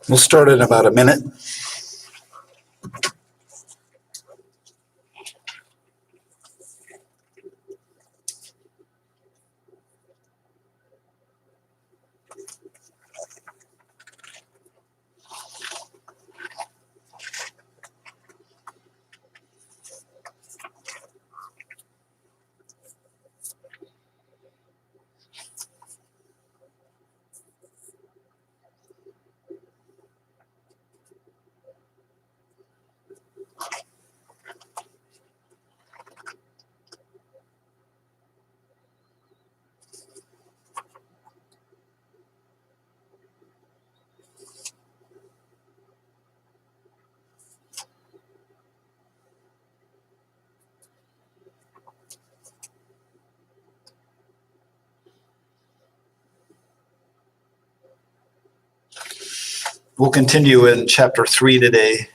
We'll start in about a minute. We'll continue in chapter 3 today.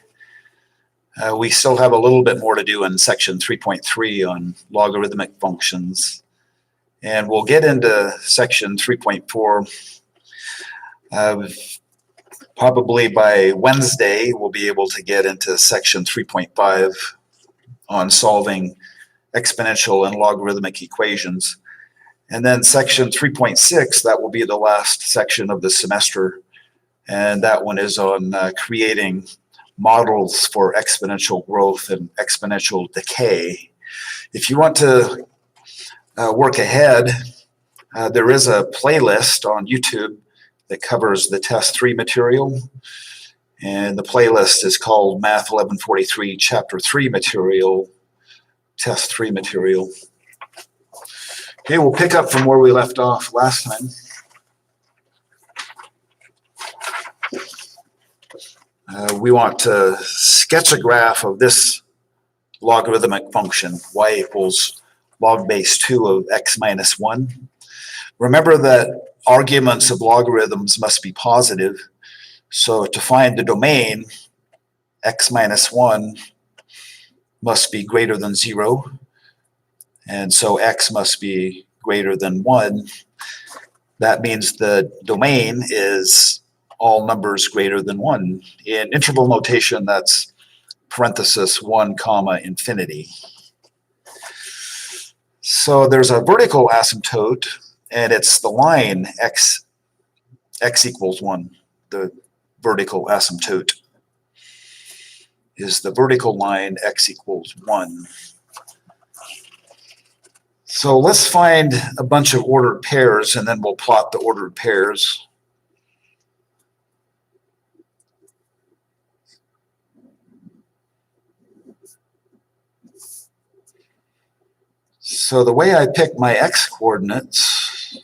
We still have a little bit more to do in section 3.3 on logarithmic functions. And we'll get into section 3.4. Probably by Wednesday, we'll be able to get into section 3.5 on solving exponential and logarithmic equations. And then section 3.6, that will be the last section of the semester. And that one is on creating models for exponential growth and exponential decay. If you want to work ahead, there is a playlist on YouTube that covers the Test 3 material. And the playlist is called Math 1143 Chapter 3 material, Test 3 material. Okay, we'll pick up from where we left off last time. We want to sketch a graph of this logarithmic function, y equals log base 2 of x minus 1. Remember that arguments of logarithms must be positive. So to find the domain, x minus 1 must be greater than 0. And so x must be greater than 1. That means the domain is all numbers greater than 1. In interval notation, that's parenthesis 1 comma infinity. So there's a vertical asymptote, and it's the line x equals 1. The vertical asymptote is the vertical line x equals 1. So let's find a bunch of ordered pairs, and then we'll plot the ordered pairs. So the way I pick my x-coordinates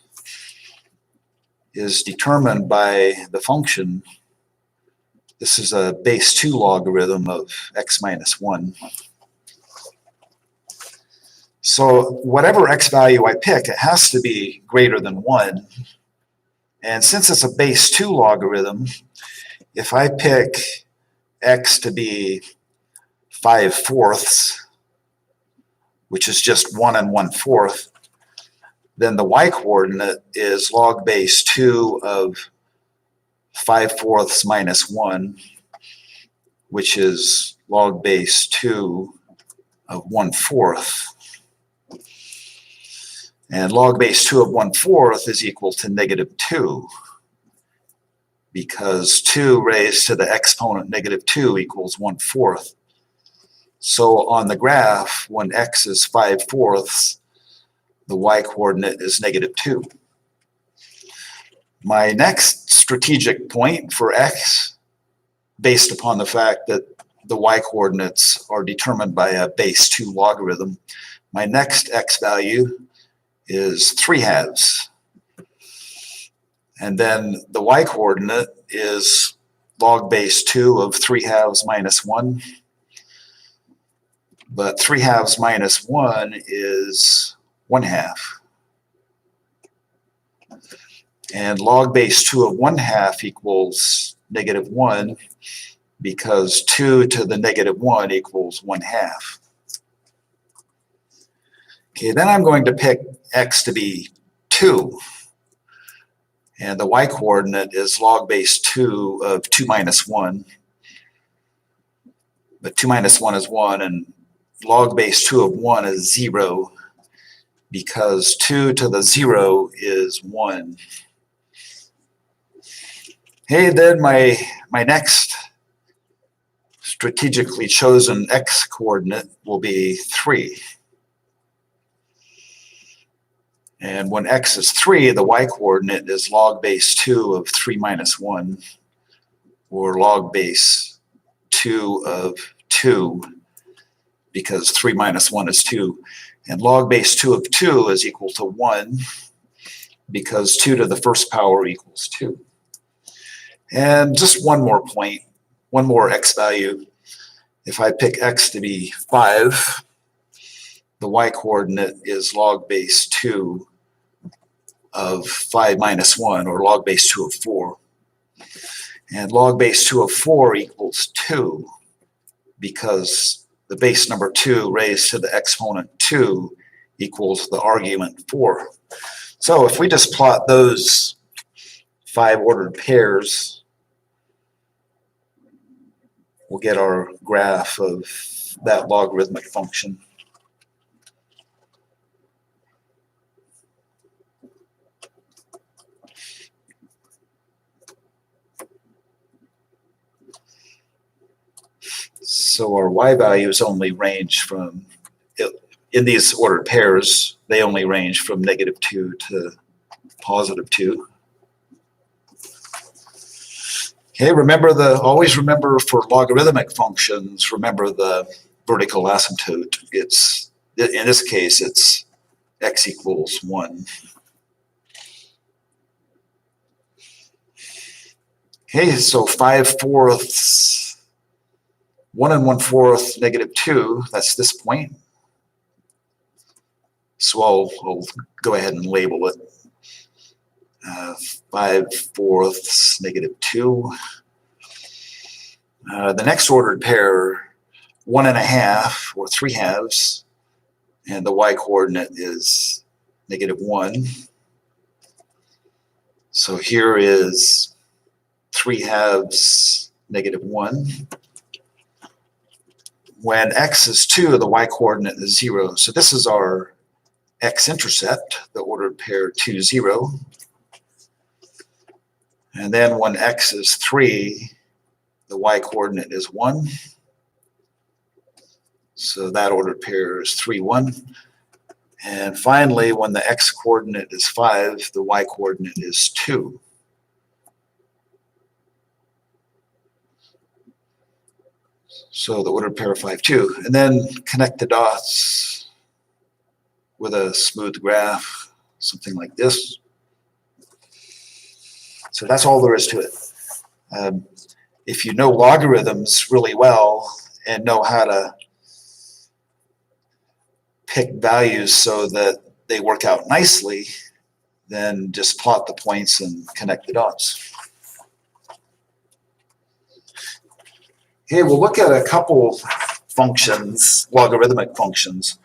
is determined by the function. This is a base 2 logarithm of x minus 1. So whatever x value I pick, it has to be greater than 1. And since it's a base 2 logarithm, if I pick x to be 5/4, which is just 1 and 1/4, then the y-coordinate is log base 2 of 5/4 minus 1, which is log base 2 of 1/4. And log base 2 of 1/4 is equal to negative 2, because 2 raised to the exponent negative 2 equals 1/4. So on the graph, when x is 5/4, the y-coordinate is negative 2. My next strategic point for x, based upon the fact that the y-coordinates are determined by a base 2 logarithm, my next x value is 3/2. And then the y-coordinate is log base 2 of 3/2 minus 1. But 3/2 minus 1 is 1/2. And log base 2 of 1/2 equals negative 1, because 2 to the negative 1 equals 1/2. Okay, then I'm going to pick x to be 2. And the y-coordinate is log base 2 of 2 minus 1. But 2 minus 1 is 1, and log base 2 of 1 is 0, because 2 to the 0 is 1. Hey, then my next strategically chosen x-coordinate will be 3. And when x is 3, the y-coordinate is log base 2 of 3 minus 1, or log base 2 of 2, because 3 minus 1 is 2. And log base 2 of 2 is equal to 1, because 2 to the first power equals 2. And just one more point, one more x value. If I pick x to be 5, the y-coordinate is log base 2 of 5 minus 1, or log base 2 of 4. And log base 2 of 4 equals 2, because the base number 2 raised to the exponent 2 equals the argument 4. So if we just plot those 5 ordered pairs, we'll get our graph of that logarithmic function. So our y values only range from, in these ordered pairs, they only range from -2 to +2. Okay, always remember for logarithmic functions, remember the vertical asymptote. In this case, it's x equals 1. Okay, so 5/4, 1 1/4, -2, that's this point. So I'll go ahead and label it 5/4, -2. The next ordered pair, 1 1/2, or 3/2, and the y-coordinate is -1. So here is 3/2, -1. When x is 2, the y-coordinate is 0. So this is our x-intercept, the ordered pair 2, 0. And then when x is 3, the y-coordinate is 1. So that ordered pair is 3, 1. And finally, when the x-coordinate is 5, the y-coordinate is 2. So the ordered pair 5, 2. And then connect the dots with a smooth graph, something like this. So that's all there is to it. If you know logarithms really well and know how to pick values so that they work out nicely, then just plot the points and connect the dots. Okay, we'll look at a couple functions, logarithmic functions.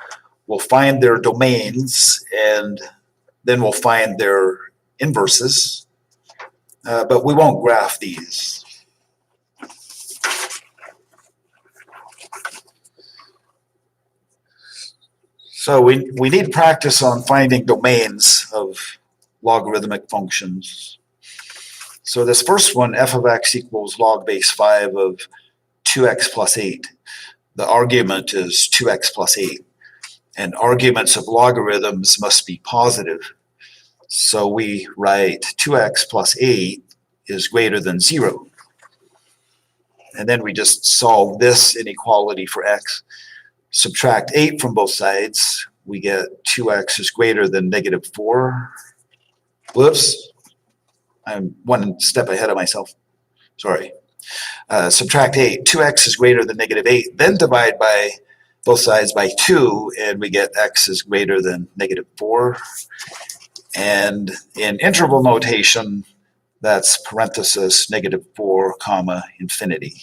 We'll find their domains, and then we'll find their inverses, but we won't graph these. So we need practice on finding domains of logarithmic functions. So this first one, f of x equals log base 5 of 2x plus 8. The argument is 2x plus 8. And arguments of logarithms must be positive. So we write 2x plus 8 is greater than 0. And then we just solve this inequality for x. Subtract 8 from both sides, we get 2x is greater than -4. Whoops, I'm one step ahead of myself. Sorry. Subtract 8, 2x is greater than -8, then divide by both sides by 2, and we get x is greater than -4. And in interval notation, that's parenthesis -4, comma, infinity.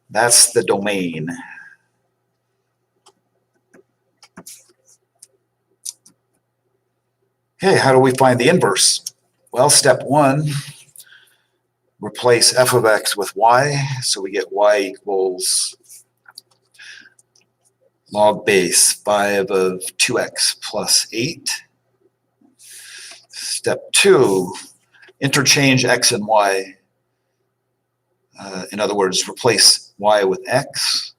That's the domain. Okay, how do we find the inverse? Well, step 1, replace f of x with y. So we get y equals log base 5 of 2x plus 8. Step 2, interchange x and y. In other words, replace y with x.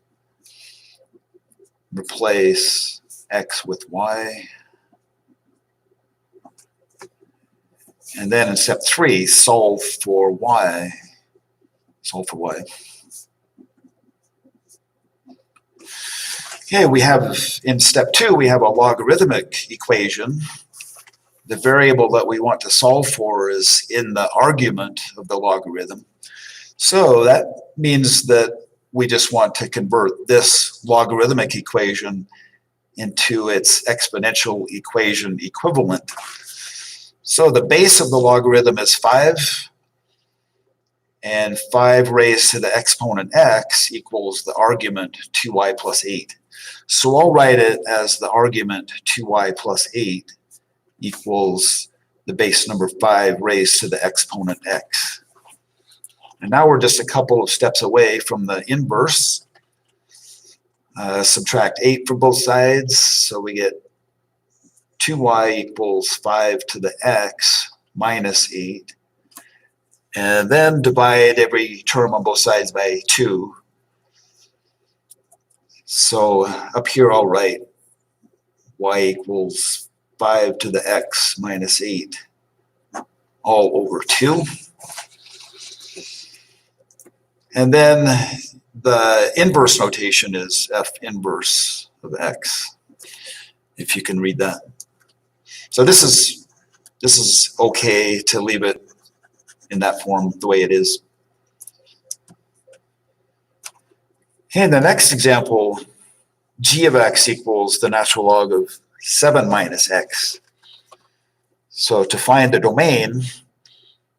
Replace x with y. And then in step 3, solve for y. Solve for y. Okay, we have, in step 2, we have a logarithmic equation. The variable that we want to solve for is in the argument of the logarithm. So that means that we just want to convert this logarithmic equation into its exponential equation equivalent. So the base of the logarithm is 5, and 5 raised to the exponent x equals the argument 2y plus 8. So I'll write it as the argument 2y plus 8 equals the base number 5 raised to the exponent x. And now we're just a couple of steps away from the inverse. Subtract 8 from both sides, so we get 2y equals 5 to the x minus 8. And then divide every term on both sides by 2. So up here I'll write y equals 5 to the x minus 8 all over 2. And then the inverse notation is f inverse of x, if you can read that. So this is okay to leave it in that form the way it is. Okay, the next example, g of x equals the natural log of 7 minus x. So to find the domain,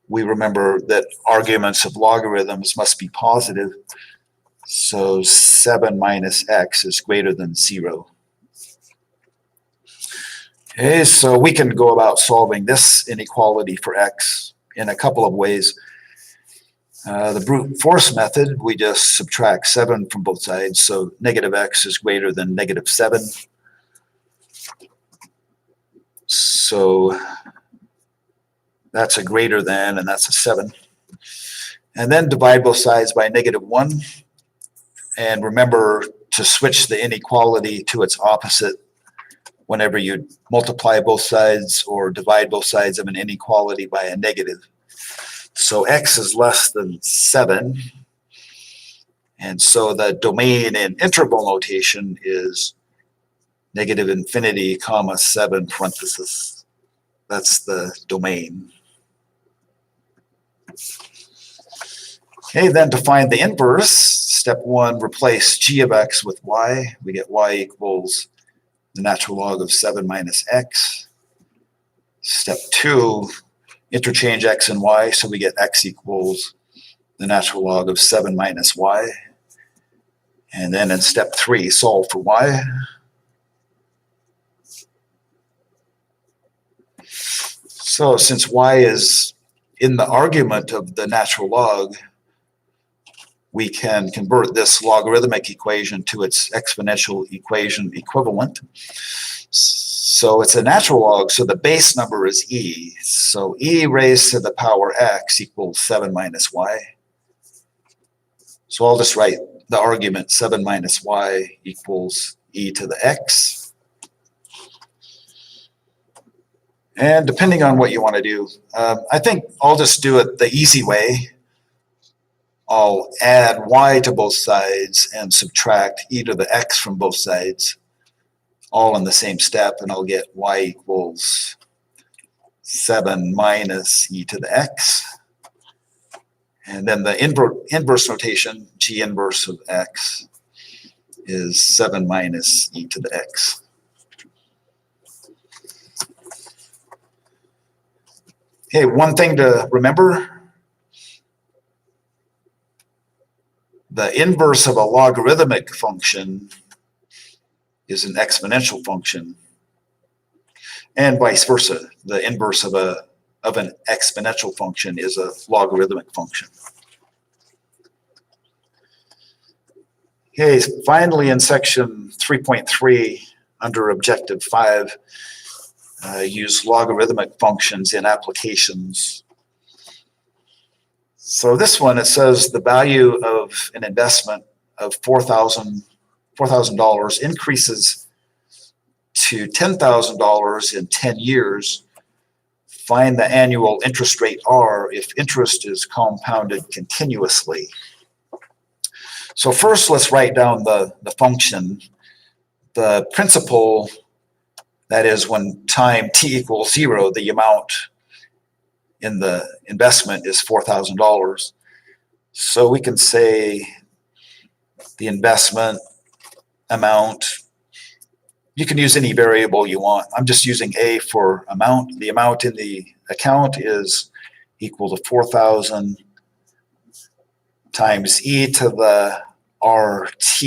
we remember that arguments of logarithms must be positive. So 7 minus x is greater than 0. Okay, so we can go about solving this inequality for x in a couple of ways. The brute force method, we just subtract 7 from both sides, so negative x is greater than negative 7. So that's a greater than, and that's a 7. And then divide both sides by negative 1. And remember to switch the inequality to its opposite whenever you multiply both sides or divide both sides of an inequality by a negative. So x is less than 7. And so the domain in interval notation is negative infinity, comma 7 parenthesis. That's the domain. Okay, then to find the inverse, step 1, replace g of x with y. We get y equals the natural log of 7 minus x. Step 2, interchange x and y, so we get x equals the natural log of 7 minus y. And then in step 3, solve for y. So since y is in the argument of the natural log, we can convert this logarithmic equation to its exponential equation equivalent. So it's a natural log, so the base number is e. So e raised to the power x equals 7 minus y. So I'll just write the argument 7 minus y equals e to the x. And depending on what you want to do, I think I'll just do it the easy way. I'll add y to both sides and subtract e to the x from both sides, all in the same step, and I'll get y equals 7 minus e to the x. And then the inverse notation, g inverse of x, is 7 minus e to the x. Okay, one thing to remember, the inverse of a logarithmic function is an exponential function, and vice versa. The inverse of an exponential function is a logarithmic function. Okay, finally in section 3.3 under objective 5, use logarithmic functions in applications. So this one, it says the value of an investment of $4,000 increases to $10,000 in 10 years. Find the annual interest rate R if interest is compounded continuously. So first, let's write down the function. The principal, that is when time t equals 0, the amount in the investment is $4,000. So we can say the investment amount, you can use any variable you want. I'm just using A for amount. The amount in the account is equal to 4,000 times e to the RT.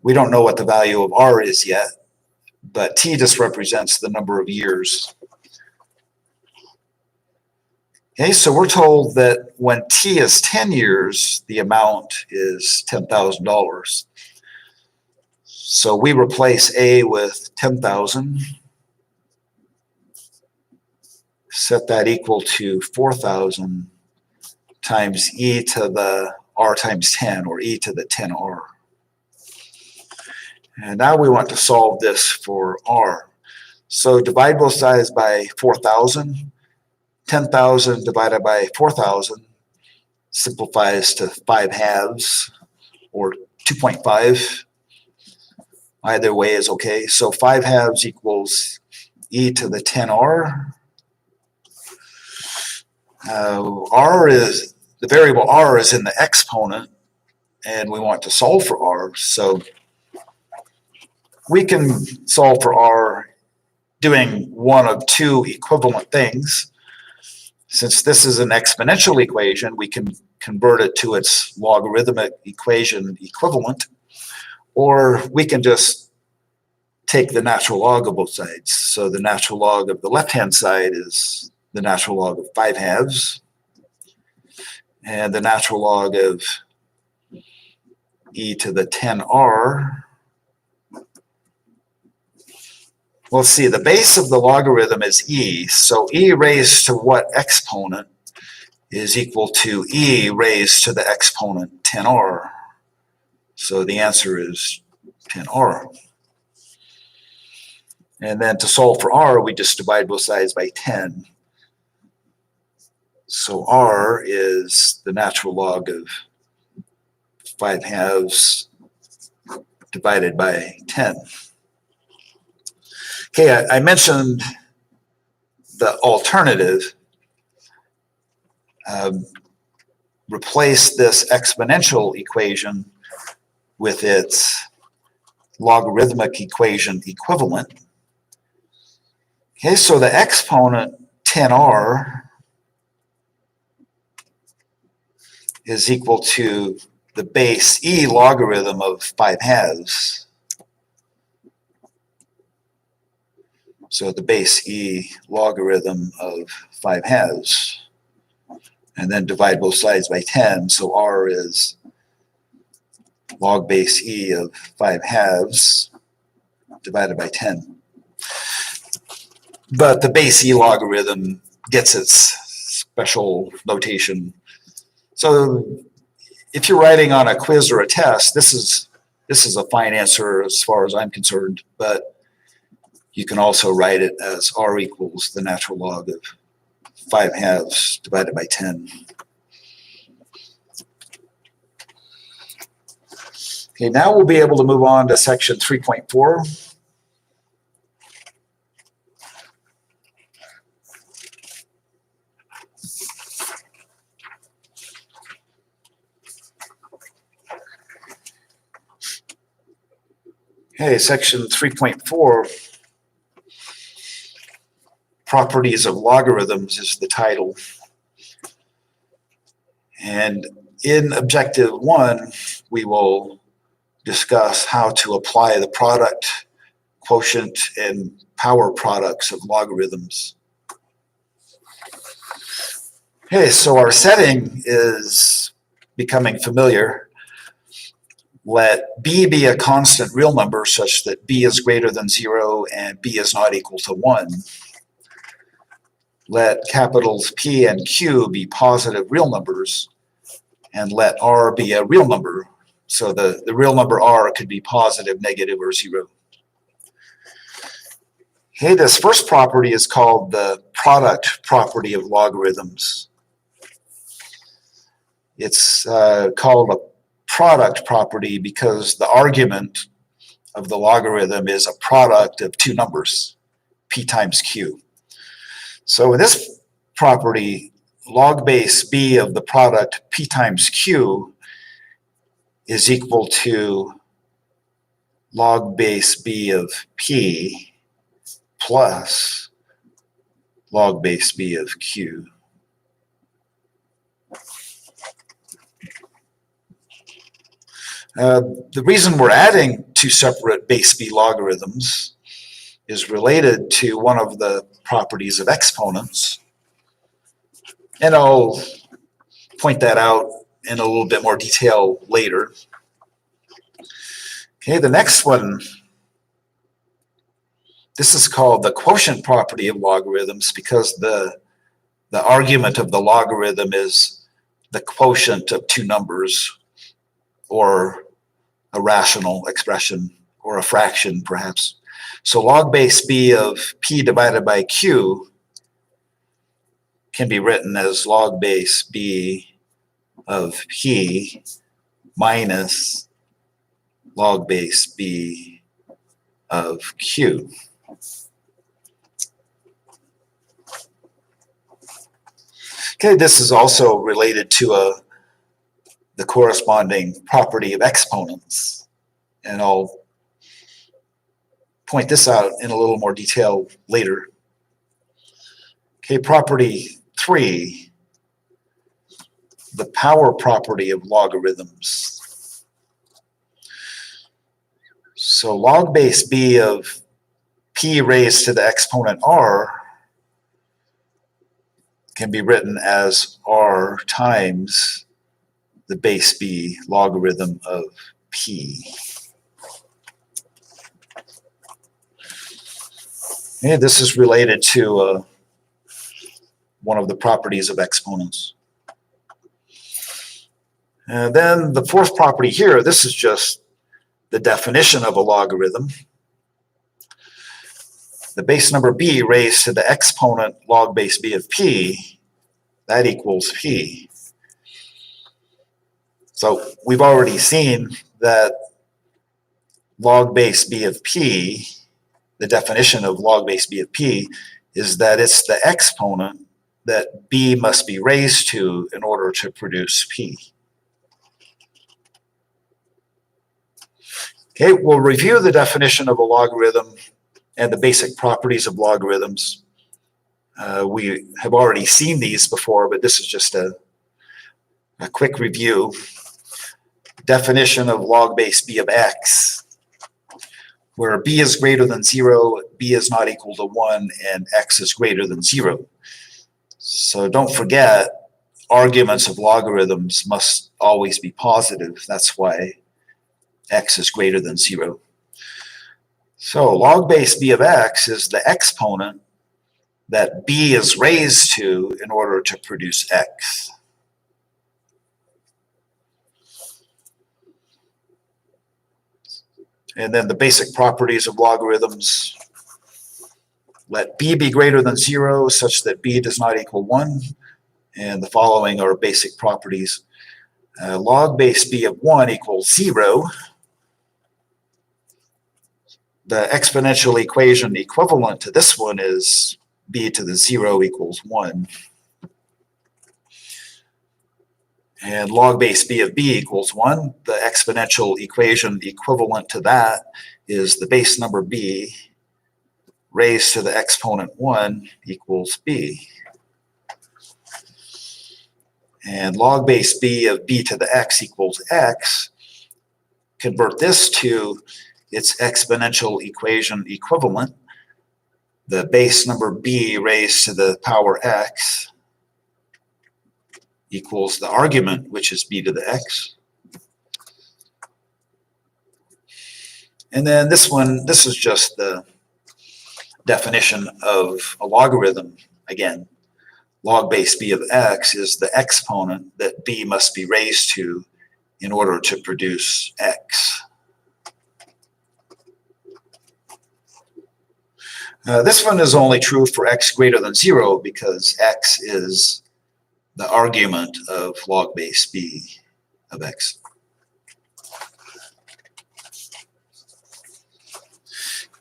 We don't know what the value of R is yet, but T just represents the number of years. Okay, so we're told that when T is 10 years, the amount is $10,000. So we replace A with 10,000, set that equal to 4,000 times e to the R times 10, or e to the 10R. And now we want to solve this for R. So divide both sides by 4,000. 10,000 divided by 4,000 simplifies to 5/2 or 2.5. Either way is okay. So 5/2 equals e to the 10r. The variable r is in the exponent, and we want to solve for r. So we can solve for r doing one of two equivalent things. Since this is an exponential equation, we can convert it to its logarithmic equation equivalent, or we can just take the natural log of both sides. So the natural log of the left-hand side is the natural log of 5/2, and the natural log of e to the 10r. Well, see, the base of the logarithm is e, so e raised to what exponent is equal to e raised to the exponent 10r. So the answer is 10r. And then to solve for r, we just divide both sides by 10. So r is the natural log of 5/2 divided by 10. Okay, I mentioned the alternative. Replace this exponential equation with its logarithmic equation equivalent. Okay, so the exponent 10r is equal to the base e logarithm of 5/2. So the base e logarithm of 5/2. And then divide both sides by 10. So r is log base e of 5/2 divided by 10. But the base e logarithm gets its special notation. So if you're writing on a quiz or a test, this is a fine answer as far as I'm concerned, but you can also write it as r equals the natural log of 5/2 divided by 10. Okay, now we'll be able to move on to section 3.4. Okay, section 3.4, properties of logarithms is the title. And in objective 1, we will discuss how to apply the product, quotient, and power products of logarithms. Okay, so our setting is becoming familiar. Let b be a constant real number such that b is greater than 0 and b is not equal to 1. Let capitals P and Q be positive real numbers, and let r be a real number. So the real number r could be positive, negative, or 0. Okay, this first property is called the product property of logarithms. It's called a product property because the argument of the logarithm is a product of two numbers, p times q. So in this property, log base b of the product p times q is equal to log base b of p plus log base b of q. The reason we're adding two separate base b logarithms is related to one of the properties of exponents. And I'll point that out in a little bit more detail later. Okay, the next one, this is called the quotient property of logarithms because the argument of the logarithm is the quotient of two numbers, or a rational expression, or a fraction perhaps. So log base b of p divided by q can be written as log base b of P minus log base B of Q. Okay, this is also related to the corresponding property of exponents, and I'll point this out in a little more detail later. Okay, property 3, the power property of logarithms. So log base B of P raised to the exponent R can be written as R times the base B logarithm of P. Okay, this is related to one of the properties of exponents. And then the fourth property here, this is just the definition of a logarithm. The base number b raised to the exponent log base b of p, that equals p. So we've already seen that log base b of p, the definition of log base b of p, is that it's the exponent that b must be raised to in order to produce p. Okay, we'll review the definition of a logarithm and the basic properties of logarithms. We have already seen these before, but this is just a quick review. Definition of log base b of x, where b is greater than 0, b is not equal to 1, and x is greater than 0. So don't forget, arguments of logarithms must always be positive. That's why x is greater than 0. So log base b of x is the exponent that b is raised to in order to produce x. And then the basic properties of logarithms. Let b be greater than 0 such that b does not equal 1. And the following are basic properties. Log base b of 1 equals 0. The exponential equation equivalent to this one is b to the 0 equals 1. And log base b of b equals 1. The exponential equation equivalent to that is the base number b raised to the exponent 1 equals b. And log base b of b to the x equals x. Convert this to its exponential equation equivalent, the base number b raised to the power x equals the argument, which is b to the x. And then this one, this is just the definition of a logarithm. Again, log base b of x is the exponent that b must be raised to in order to produce x. This one is only true for x greater than 0 because x is the argument of log base b of x.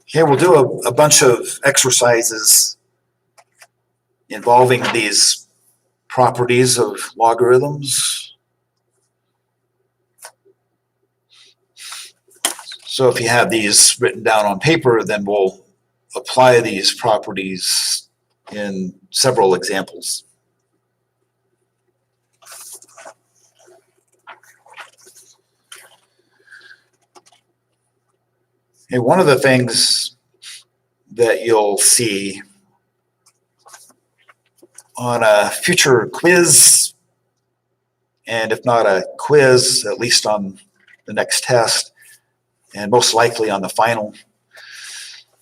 Okay, we'll do a bunch of exercises involving these properties of logarithms. So if you have these written down on paper, then we'll apply these properties in several examples. Okay, one of the things that you'll see on a future quiz, and if not a quiz, at least on the next test, and most likely on the final.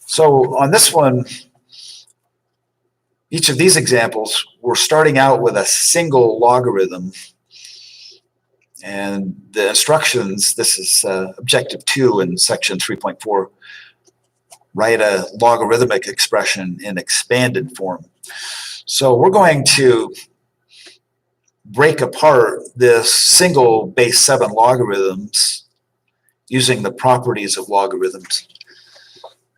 So on this one, each of these examples, we're starting out with a single logarithm. And the instructions, this is objective 2 in section 3.4, write a logarithmic expression in expanded form. So we're going to break apart this single base 7 logarithms using the properties of logarithms.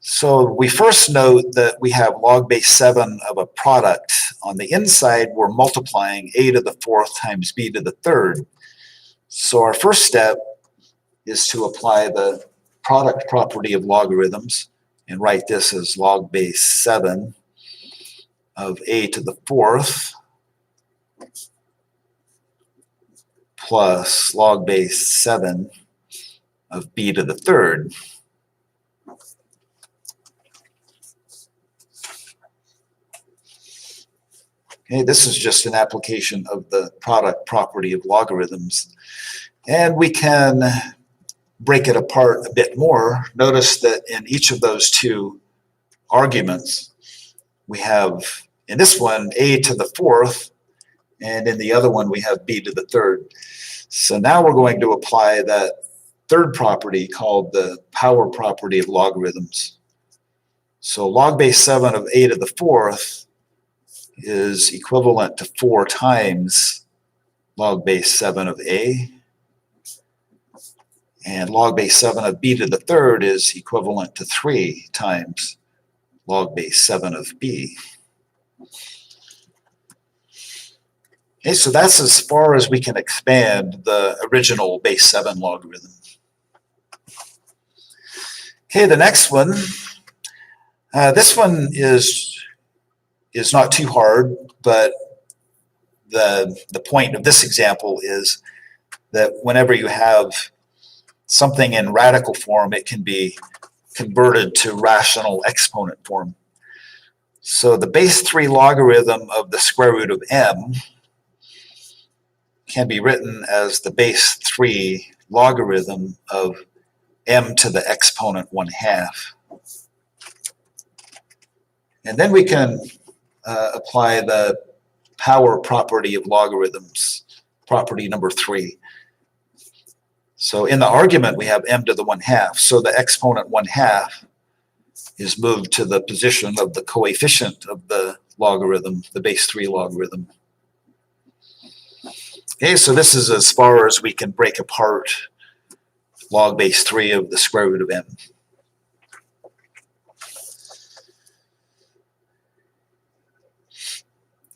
So we first note that we have log base 7 of a product. On the inside, we're multiplying a to the 4th times b to the 3rd. So our first step is to apply the product property of logarithms and write this as log base 7 of a to the 4th plus log base 7 of b to the 3rd. Okay, this is just an application of the product property of logarithms. And we can break it apart a bit more. Notice that in each of those two arguments, we have, in this one, a to the 4th, and in the other one, we have b to the 3rd. So now we're going to apply that third property called the power property of logarithms. So log base 7 of a to the 4th is equivalent to 4 times log base 7 of a, and log base 7 of b to the 3rd is equivalent to 3 times log base 7 of b. Okay, so that's as far as we can expand the original base 7 logarithm. Okay, the next one, this one is not too hard, but the point of this example is that whenever you have something in radical form, it can be converted to rational exponent form. So the base 3 logarithm of the square root of m can be written as the base 3 logarithm of m to the exponent 1/2. And then we can apply the power property of logarithms, property number 3. So in the argument, we have m to the 1/2. So the exponent 1/2 is moved to the position of the coefficient of the logarithm, the base 3 logarithm. Okay, so this is as far as we can break apart log base 3 of the square root of m.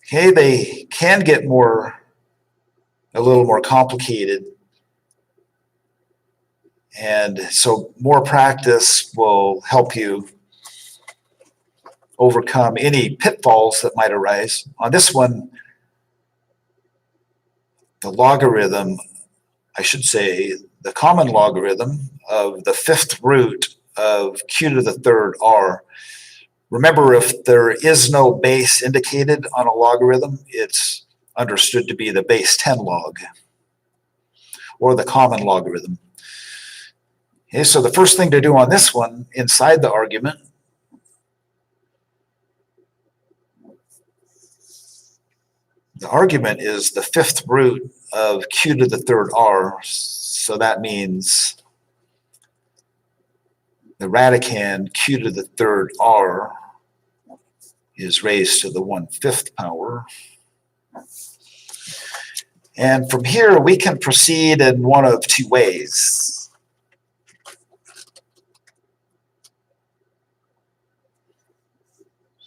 Okay, they can get a little more complicated. And so more practice will help you overcome any pitfalls that might arise. On this one, the logarithm, I should say, the common logarithm of the 5th root of q to the 3rd r. Remember, if there is no base indicated on a logarithm, it's understood to be the base 10 log, or the common logarithm. Okay, so the first thing to do on this one, inside the argument, the argument is the 5th root of q to the 3rd r, so that means the radicand q to the 3rd r is raised to the 1/5 power. And from here, we can proceed in one of two ways.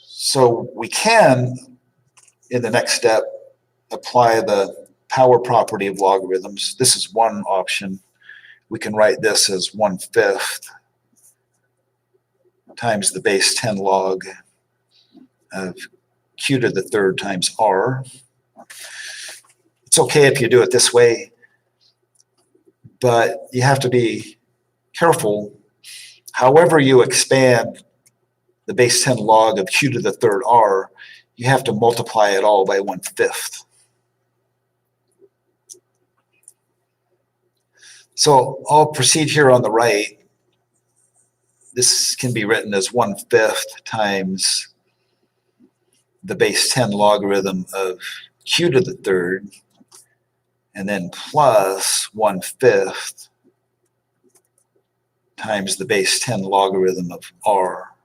So we can, in the next step, apply the power property of logarithms. This is one option. We can write this as 1/5 times the base 10 log of q to the 3rd times r. It's okay if you do it this way, but you have to be careful. However you expand the base 10 log of q to the 3rd r, you have to multiply it all by 1/5. So I'll proceed here on the right. This can be written as 1/5 times the base 10 logarithm of q to the 3rd, and then plus 1/5 times the base 10 logarithm of r.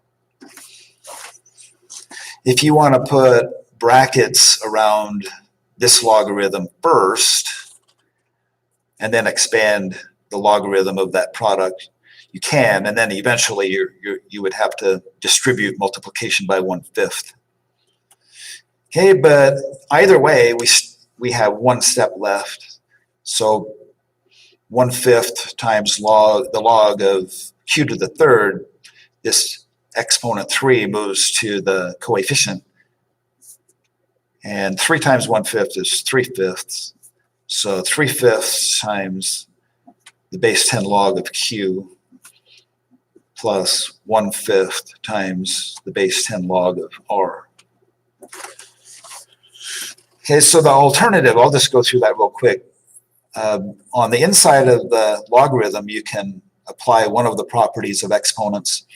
If you want to put brackets around this logarithm first and then expand the logarithm of that product, you can, and then eventually you would have to distribute multiplication by 1/5. Okay, but either way, we have one step left. So 1/5 times the log of q to the third, this exponent 3 moves to the coefficient. And 3 times 1/5 is 3/5. So 3/5 times the base 10 log of q plus 1/5 times the base 10 log of r. Okay, so the alternative, I'll just go through that real quick. On the inside of the logarithm, you can apply one of the properties of exponents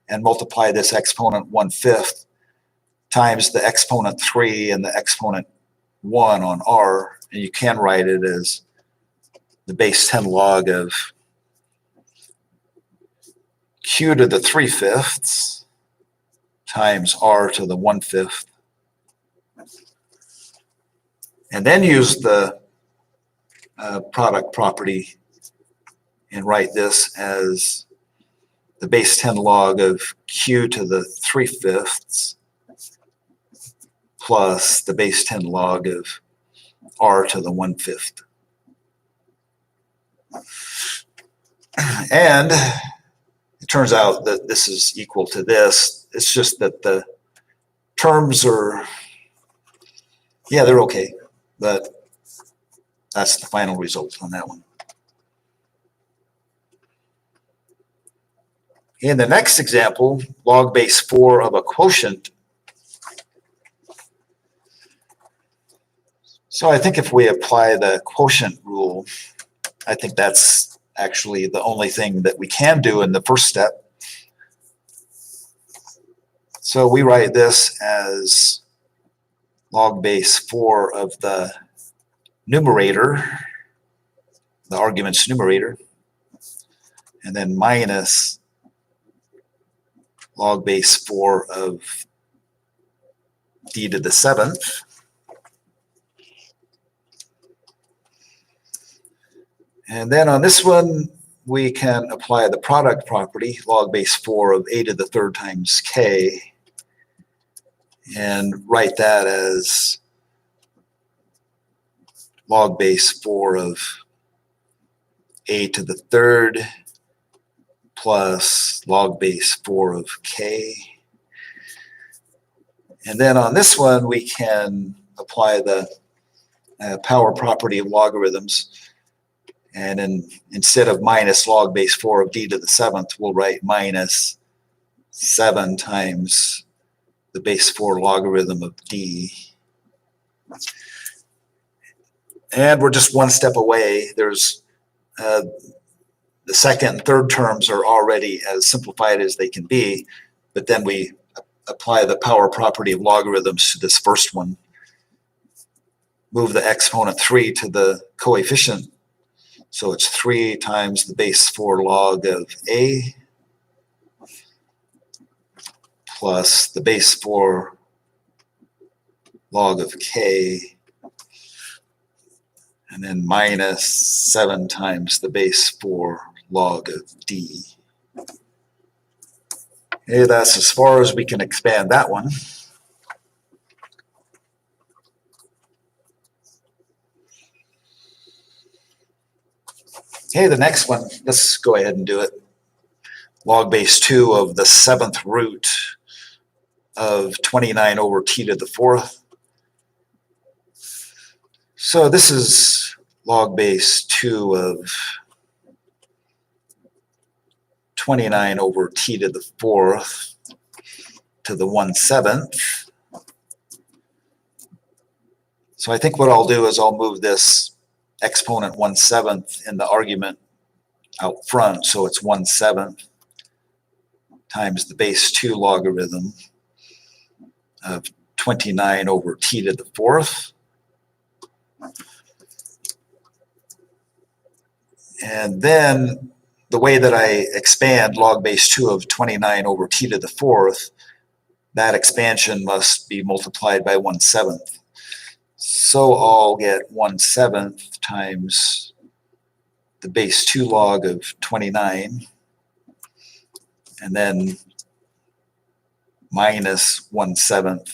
and multiply this exponent 1/5 times the exponent 3 and the exponent 1 on r, and you can write it as the base 10 log of q to the 3/5 times r to the 1/5. And then use the product property and write this as the base 10 log of q to the 3/5 plus the base 10 log of r to the 1/5. And it turns out that this is equal to this. It's just that the terms are, yeah, they're okay, but that's the final result on that one. In the next example, log base 4 of a quotient. So I think if we apply the quotient rule, I think that's actually the only thing that we can do in the first step. So we write this as log base 4 of the numerator, the argument's numerator, and then minus log base 4 of d to the 7th. And then on this one, we can apply the product property, log base 4 of a to the 3rd times k, and write that as log base 4 of a to the 3rd plus log base 4 of k. And then on this one, we can apply the power property of logarithms. And instead of minus log base 4 of d to the 7th, we'll write minus 7 times the base 4 logarithm of d. And we're just one step away. There's the second and third terms are already as simplified as they can be, but then we apply the power property of logarithms to this first one. Move the exponent 3 to the coefficient. So it's 3 times the base 4 log of a plus the base 4 log of k, and then minus 7 times the base 4 log of d. Okay, that's as far as we can expand that one. Okay, the next one, let's go ahead and do it. Log base 2 of the 7th root of 29 over t to the 4th. So this is log base 2 of 29 over t to the 4th to the 1/7. So I think what I'll do is I'll move this exponent 1/7 in the argument out front, so it's 1/7 times the base 2 logarithm of 29 over t to the 4th. And then the way that I expand log base 2 of 29 over t to the 4th, that expansion must be multiplied by 1/7. So I'll get 1/7 times the base 2 log of 29, and then minus 1/7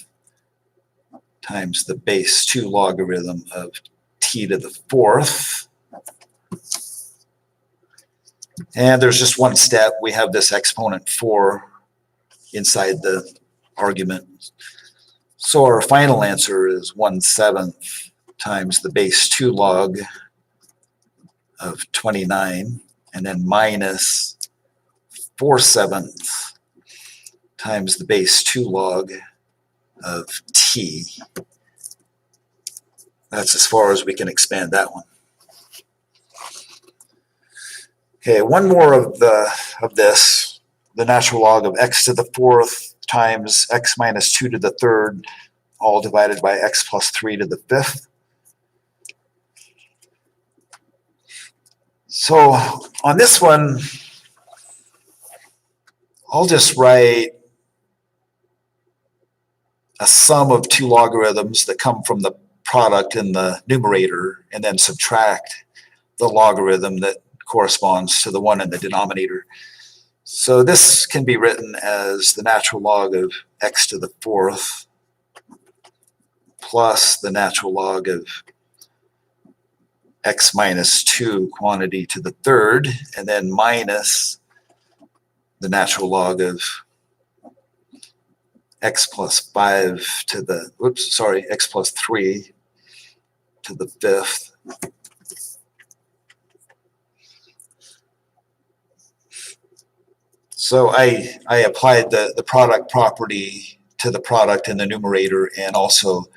times the base 2 logarithm of t to the 4th. And there's just one step. We have this exponent 4 inside the argument. So our final answer is 1/7 times the base 2 log of 29, and then minus 4/7 times the base 2 log of t. That's as far as we can expand that one. Okay, one more of this, the natural log of x to the 4th times x minus 2 to the 3rd, all divided by x plus 3 to the 5th. So on this one, I'll just write a sum of two logarithms that come from the product in the numerator, and then subtract the logarithm that corresponds to the one in the denominator. So this can be written as the natural log of x to the 4th plus the natural log of x minus 2 quantity to the 3rd, and then minus the natural log of x plus 5 to the, x plus 3 to the 5th. So I applied the product property to the product in the numerator, and also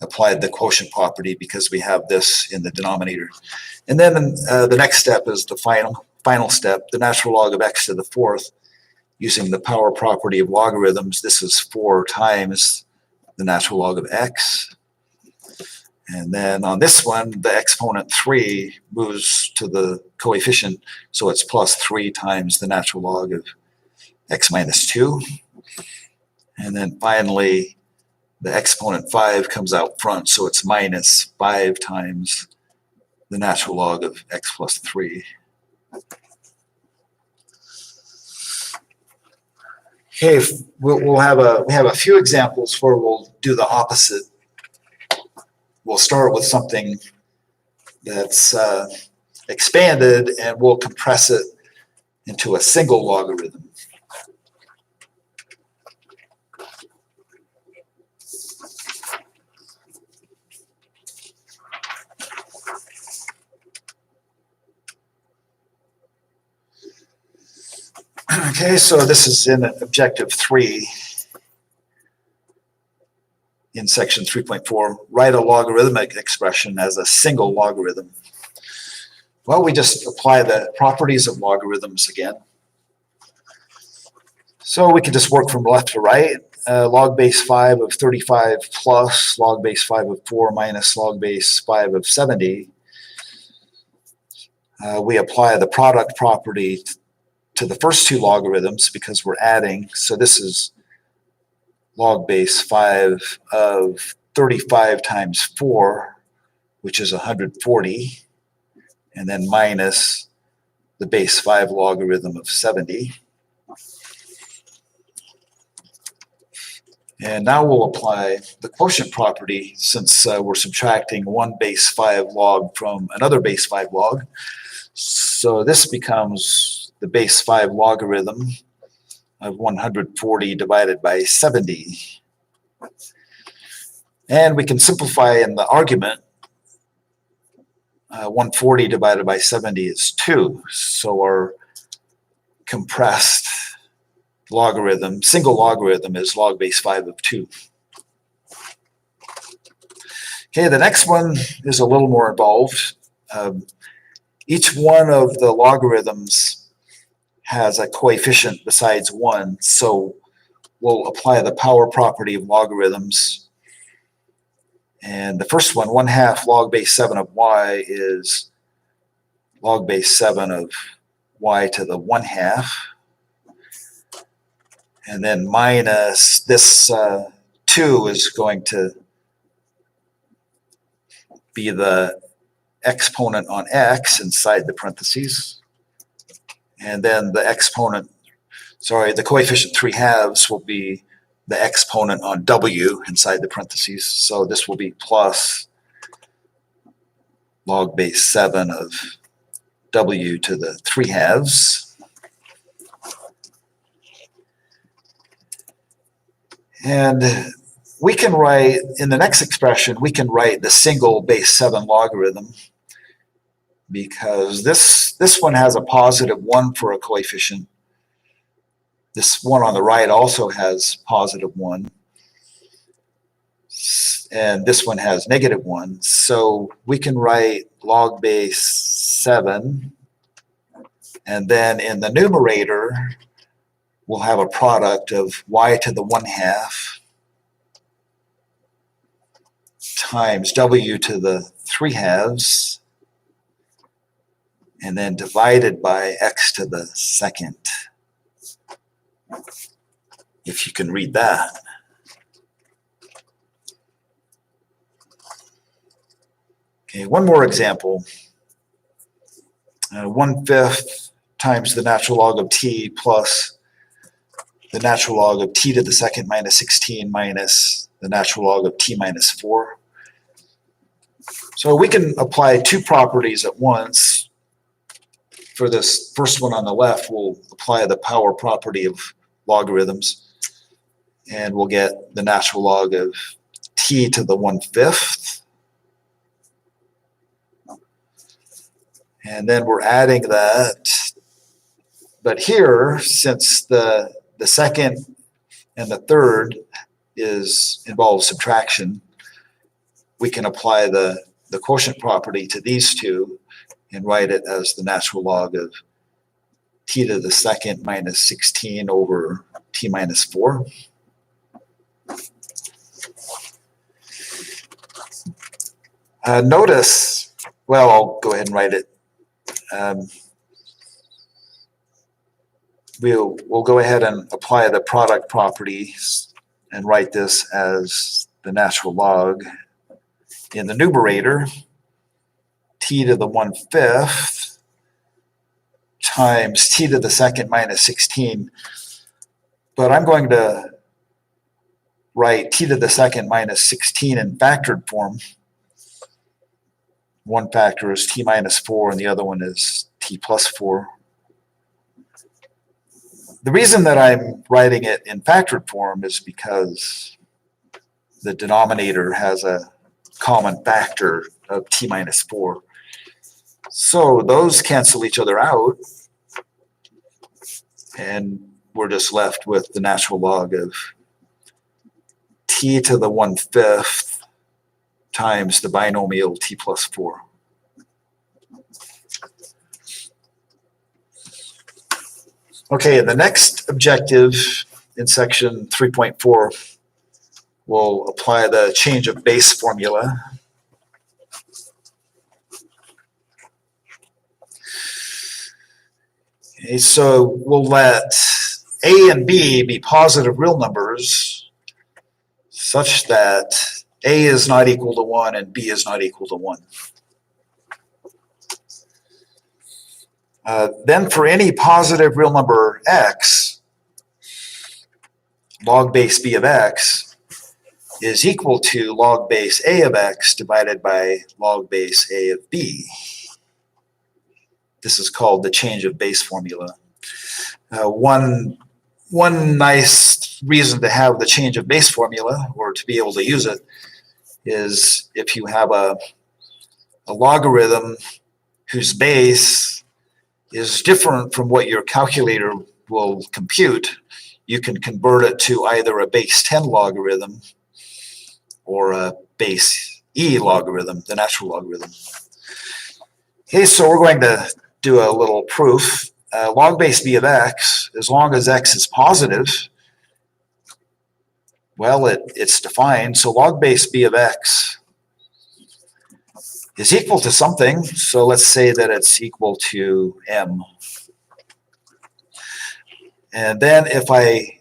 applied the quotient property because we have this in the denominator. And then the next step is the final step, the natural log of x to the 4th, using the power property of logarithms. This is 4 times the natural log of x. And then on this one, the exponent 3 moves to the coefficient, so it's plus 3 times the natural log of x minus 2. And then finally, the exponent 5 comes out front, so it's minus 5 times the natural log of x plus 3. Okay, we have a few examples where we'll do the opposite. We'll start with something that's expanded, and we'll compress it into a single logarithm. Okay, so this is in objective 3 in section 3.4. Write a logarithmic expression as a single logarithm. Well, we just apply the properties of logarithms again. So we can just work from left to right. Log base 5 of 35 plus log base 5 of 4 minus log base 5 of 70. We apply the product property to the first two logarithms because we're adding. So this is log base 5 of 35 times 4, which is 140, and then minus the base 5 logarithm of 70. And now we'll apply the quotient property since we're subtracting one base 5 log from another base 5 log. So this becomes the base 5 logarithm of 140 divided by 70. And we can simplify in the argument. 140 divided by 70 is 2. So our compressed logarithm, single logarithm, is log base 5 of 2. Okay, the next one is a little more involved. Each one of the logarithms has a coefficient besides 1, so we'll apply the power property of logarithms. And the first one, 1/2 log base 7 of y, is log base 7 of y to the 1/2. And then minus this 2 is going to be the exponent on x inside the parentheses. And then the exponent, sorry, the coefficient 3/2 will be the exponent on w inside the parentheses. So this will be plus log base 7 of w to the 3/2. And we can write, in the next expression, we can write the single base 7 logarithm, because this one has a positive 1 for a coefficient. This one on the right also has positive 1. And this one has negative 1. So we can write log base 7. And then in the numerator, we'll have a product of y to the 1/2 times w to the 3/2, and then divided by x to the 2nd, if you can read that. Okay, one more example. 1/5 times the natural log of t plus the natural log of t to the 2nd minus 16 minus the natural log of t minus 4. So we can apply two properties at once. For this first one on the left, we'll apply the power property of logarithms, and we'll get the natural log of t to the 1/5. And then we're adding that. But here, since the second and the third involves subtraction, we can apply the quotient property to these two and write it as the natural log of t to the 2nd minus 16 over t minus 4. Notice, well, I'll go ahead and write it. We'll go ahead and apply the product properties and write this as the natural log in the numerator, t to the 1/5 times t to the 2nd minus 16. But I'm going to write t to the 2nd minus 16 in factored form. One factor is t minus 4 and the other one is t plus 4. The reason that I'm writing it in factored form is because the denominator has a common factor of t minus 4. So those cancel each other out, and we're just left with the natural log of t to the 1/5 times the binomial t plus 4. Okay, the next objective in section 3.4 will apply the change of base formula. Okay, so we'll let a and b be positive real numbers such that a is not equal to 1 and b is not equal to 1. Then for any positive real number x, log base b of x is equal to log base a of x divided by log base a of b. This is called the change of base formula. One nice reason to have the change of base formula, or to be able to use it, is if you have a logarithm whose base is different from what your calculator will compute, you can convert it to either a base 10 logarithm or a base e logarithm, the natural logarithm. Okay, so we're going to do a little proof. Log base b of x, as long as x is positive, well, it's defined. So log base b of x is equal to something. So let's say that it's equal to m. And then if I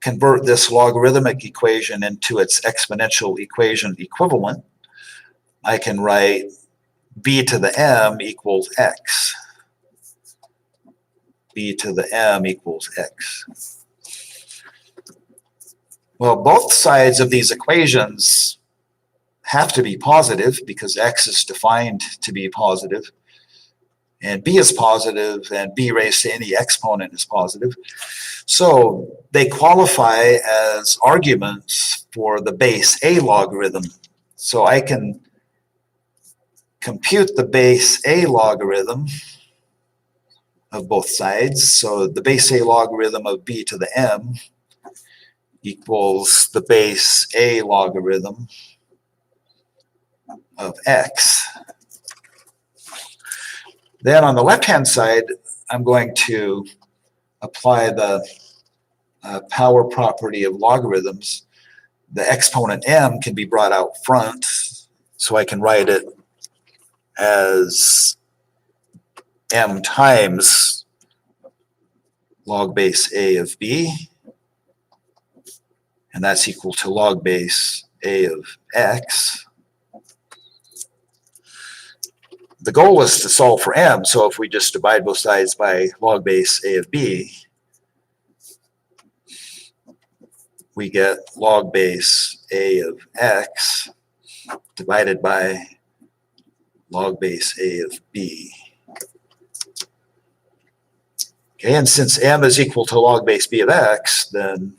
convert this logarithmic equation into its exponential equation equivalent, I can write b to the m equals x. B to the m equals x. Well, both sides of these equations have to be positive because x is defined to be positive, and b is positive, and b raised to any exponent is positive. So they qualify as arguments for the base a logarithm. So I can compute the base a logarithm of both sides. So the base a logarithm of b to the m equals the base a logarithm of x. Then on the left-hand side, I'm going to apply the power property of logarithms. The exponent m can be brought out front, so I can write it as m times log base a of b, and that's equal to log base a of x. The goal is to solve for m, so if we just divide both sides by log base a of b, we get log base a of x divided by log base a of b. Okay, and since m is equal to log base b of x, then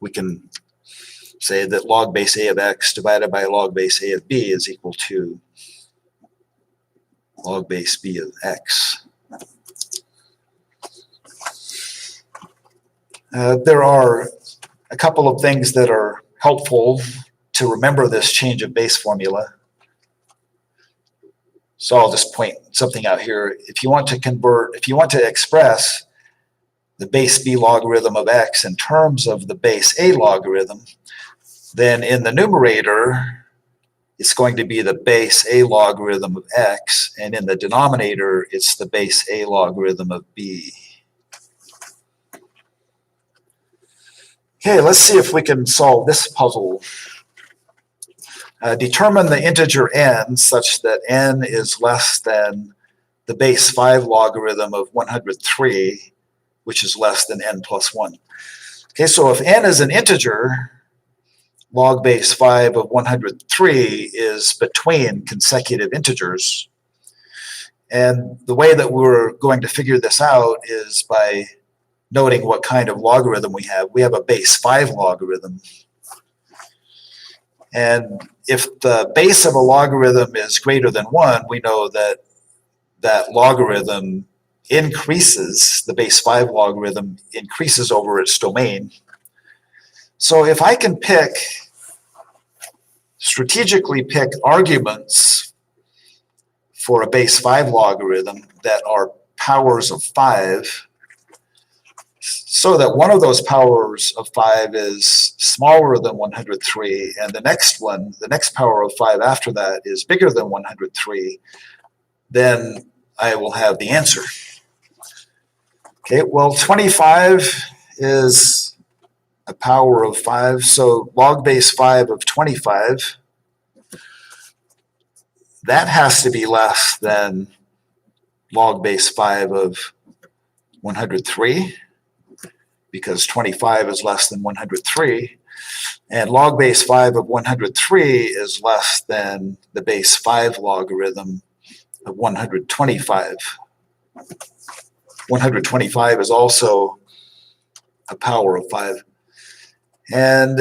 we can say that log base a of x divided by log base a of b is equal to log base b of x. There are a couple of things that are helpful to remember this change of base formula. So I'll just point something out here. If you want to express the base b logarithm of x in terms of the base a logarithm, then in the numerator, it's going to be the base a logarithm of x, and in the denominator, it's the base a logarithm of b. Okay, let's see if we can solve this puzzle. Determine the integer n such that n is less than the base 5 logarithm of 103, which is less than n plus 1. Okay, so if n is an integer, log base 5 of 103 is between consecutive integers. And the way that we're going to figure this out is by noting what kind of logarithm we have. We have a base 5 logarithm. And if the base of a logarithm is greater than 1, we know that that logarithm increases, the base 5 logarithm increases over its domain. So if I can strategically pick arguments for a base 5 logarithm that are powers of 5, so that one of those powers of 5 is smaller than 103, and the next power of 5 after that is bigger than 103, then I will have the answer. Okay, well, 25 is a power of 5, so log base 5 of 25, that has to be less than log base 5 of 103, because 25 is less than 103, and log base 5 of 103 is less than the base 5 logarithm of 125. 125 is also a power of 5. And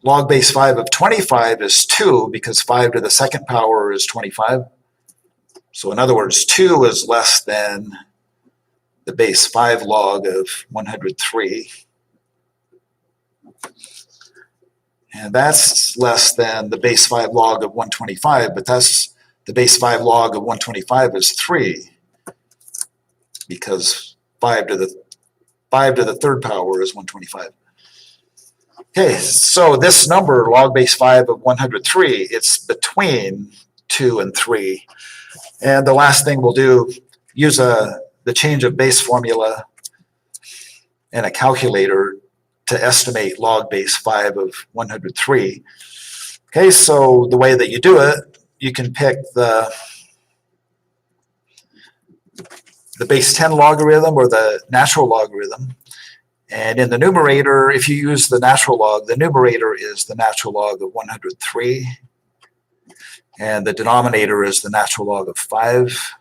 log base 5 of 25 is 2, because 5 to the second power is 25. So in other words, 2 is less than the base 5 log of 103. And that's less than the base 5 log of 125, but that's the base 5 log of 125 is 3, because 5 to the third power is 125. Okay, so this number, log base 5 of 103, it's between 2 and 3. And the last thing we'll do, use the change of base formula and a calculator to estimate log base 5 of 103. Okay, so the way that you do it you can pick the base 10 logarithm or the natural logarithm. And in the numerator, if you use the natural log, the numerator is the natural log of 103. And the denominator is the natural log of 5.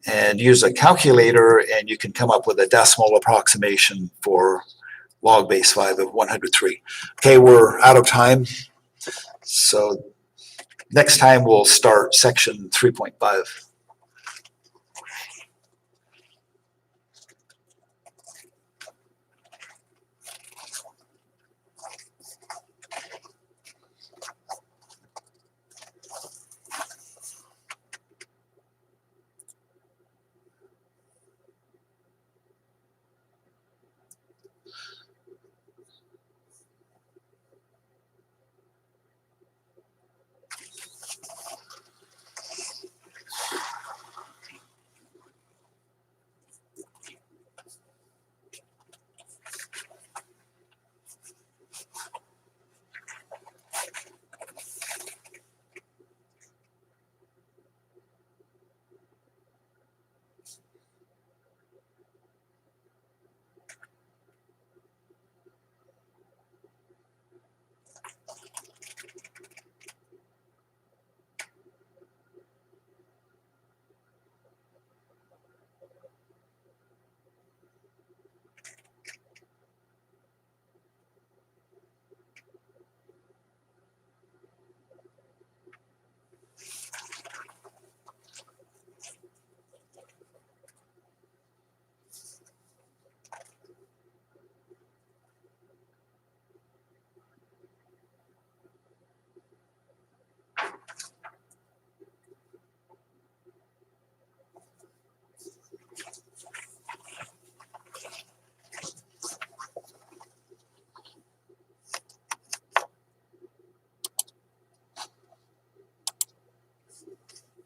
And use a calculator, and you can come up with a decimal approximation for log base 5 of 103. Okay, we're out of time. So next time we'll start section 3.5.